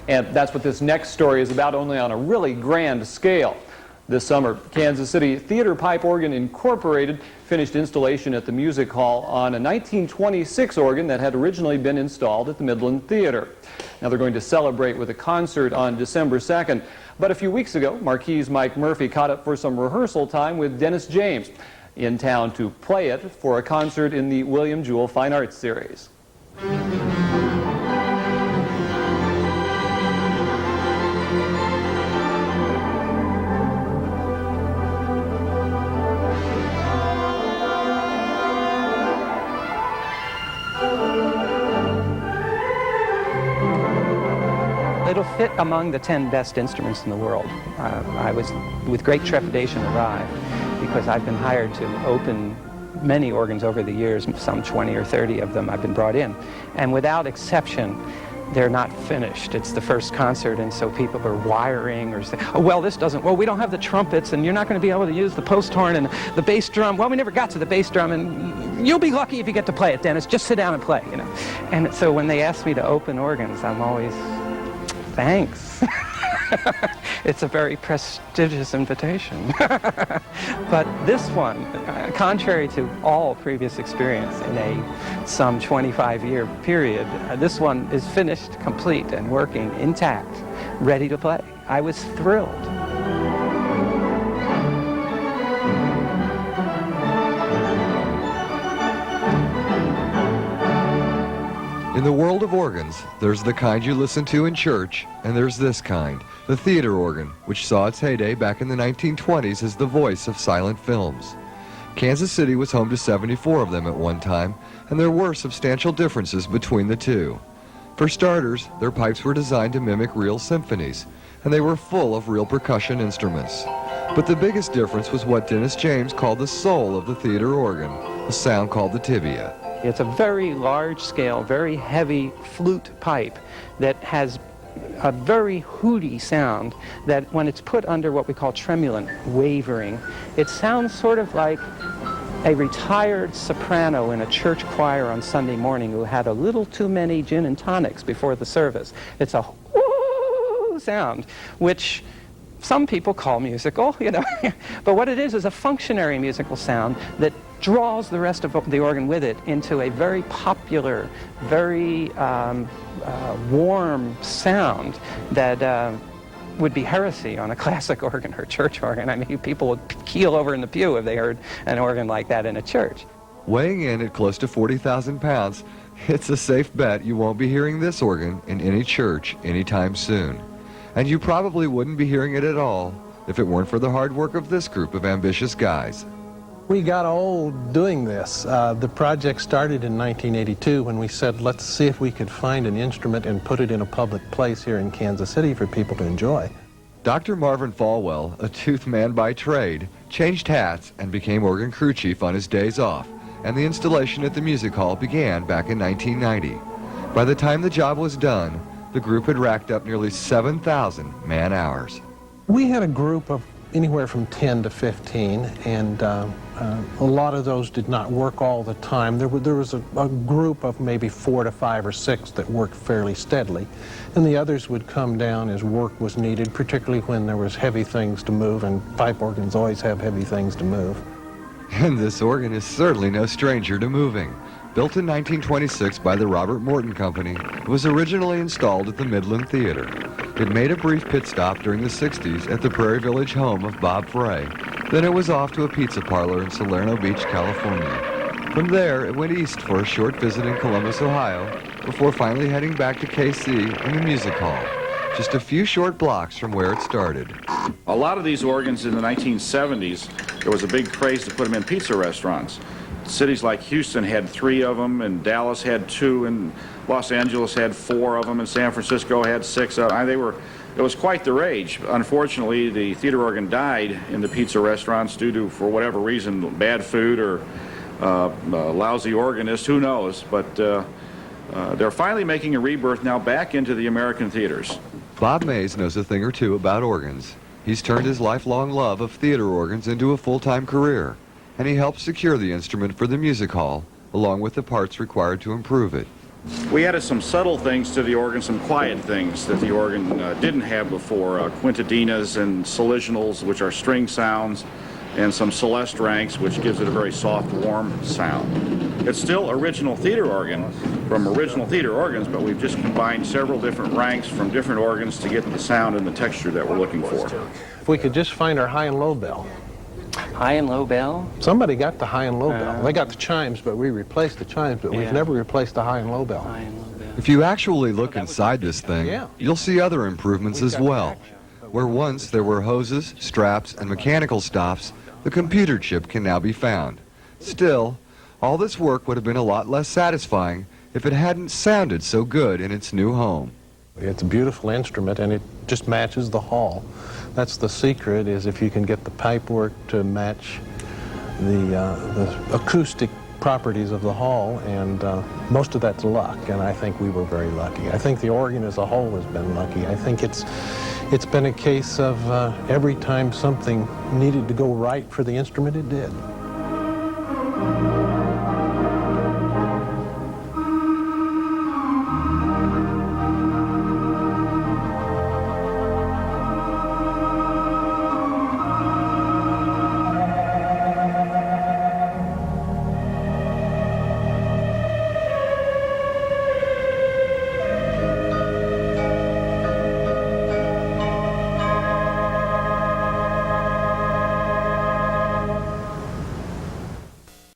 And that's what this next story is about, only on a really grand scale. This summer, Kansas City Theatre Pipe Organ Incorporated finished installation at the Music Hall on a 1926 organ that had originally been installed at the Midland Theater. Now they're going to celebrate with a concert on December 2nd. But a few weeks ago, Marquis Mike Murphy caught up for some rehearsal time with Dennis James in town to play it for a concert in the William Jewell Fine Arts Series. It'll fit among the 10 best instruments in the world. I was, with great trepidation, arrived because I've been hired to open many organs over the years, some 20 or 30 of them I've been brought in. And without exception, they're not finished. It's the first concert, and so people are wiring or say, oh, well, this doesn't, well, we don't have the trumpets, and you're not going to be able to use the post horn and the bass drum. Well, we never got to the bass drum, and you'll be lucky if you get to play it, Dennis. Just sit down and play, you know. And so when they ask me to open organs, I'm always, thanks. It's a very prestigious invitation. But this one, contrary to all previous experience in a some 25-year period, this one is finished, complete, and working intact, ready to play. I was thrilled. In the world of organs, there's the kind you listen to in church, and there's this kind, the theater organ, which saw its heyday back in the 1920s as the voice of silent films. Kansas City was home to 74 of them at one time, and there were substantial differences between the two. For starters, their pipes were designed to mimic real symphonies, and they were full of real percussion instruments. But the biggest difference was what Dennis James called the soul of the theater organ, a sound called the tibia. It's a very large-scale, very heavy flute pipe that has a very hooty sound that when it's put under what we call tremulant, wavering, it sounds sort of like a retired soprano in a church choir on Sunday morning who had a little too many gin and tonics before the service. It's a whoo sound, which some people call musical, you know. But what it is a functionary musical sound that draws the rest of the organ with it into a very popular, very warm sound that would be heresy on a classic organ or church organ. I mean, people would keel over in the pew if they heard an organ like that in a church. Weighing in at close to 40,000 pounds, it's a safe bet you won't be hearing this organ in any church anytime soon. And you probably wouldn't be hearing it at all if it weren't for the hard work of this group of ambitious guys. We got old doing this. The project started in 1982 when we said, let's see if we could find an instrument and put it in a public place here in Kansas City for people to enjoy. Dr. Marvin Falwell, a tooth man by trade, changed hats and became organ crew chief on his days off, and the installation at the Music Hall began back in 1990. By the time the job was done, the group had racked up nearly 7,000 man-hours. We had a group of anywhere from 10 to 15, and a lot of those did not work all the time. There was a group of maybe 4 to 5 or 6 that worked fairly steadily, and the others would come down as work was needed, particularly when there was heavy things to move, and pipe organs always have heavy things to move. And this organ is certainly no stranger to moving. Built in 1926 by the Robert Morton Company, it was originally installed at the Midland Theater. It made a brief pit stop during the 60s at the Prairie Village home of Bob Frey. Then it was off to a pizza parlor in Salerno Beach, California. From there, it went east for a short visit in Columbus, Ohio, before finally heading back to KC and the Music Hall, just a few short blocks from where it started. A lot of these organs in the 1970s, there was a big craze to put them in pizza restaurants. Cities like Houston had 3 of them, and Dallas had 2, and Los Angeles had 4 of them, and San Francisco had 6 of them. It was quite the rage. Unfortunately, the theater organ died in the pizza restaurants due to, for whatever reason, bad food or lousy organist, who knows. But they're finally making a rebirth now back into the American theaters. Bob Mays knows a thing or two about organs. He's turned his lifelong love of theater organs into a full-time career, and he helped secure the instrument for the Music Hall, along with the parts required to improve it. We added some subtle things to the organ, some quiet things that the organ didn't have before, quintadinas and solitionals, which are string sounds, and some celeste ranks, which gives it a very soft, warm sound. It's still original theater organ from original theater organs, but we've just combined several different ranks from different organs to get the sound and the texture that we're looking for. If we could just find our high and low bell. High and low bell? Somebody got the high and low bell. They got the chimes, but we replaced the chimes, but we've never replaced the high and low bell. High and low bell. If you actually look inside this thing, Yeah. you'll see other improvements as well. Where once there were hoses, straps, and mechanical stops, the computer chip can now be found. Still, all this work would have been a lot less satisfying if it hadn't sounded so good in its new home. It's a beautiful instrument, and it just matches the hall. That's the secret, is if you can get the pipe work to match the acoustic properties of the hall, and most of that's luck, and I think we were very lucky. I think the organ as a whole has been lucky. I think it's been a case of every time something needed to go right for the instrument, it did.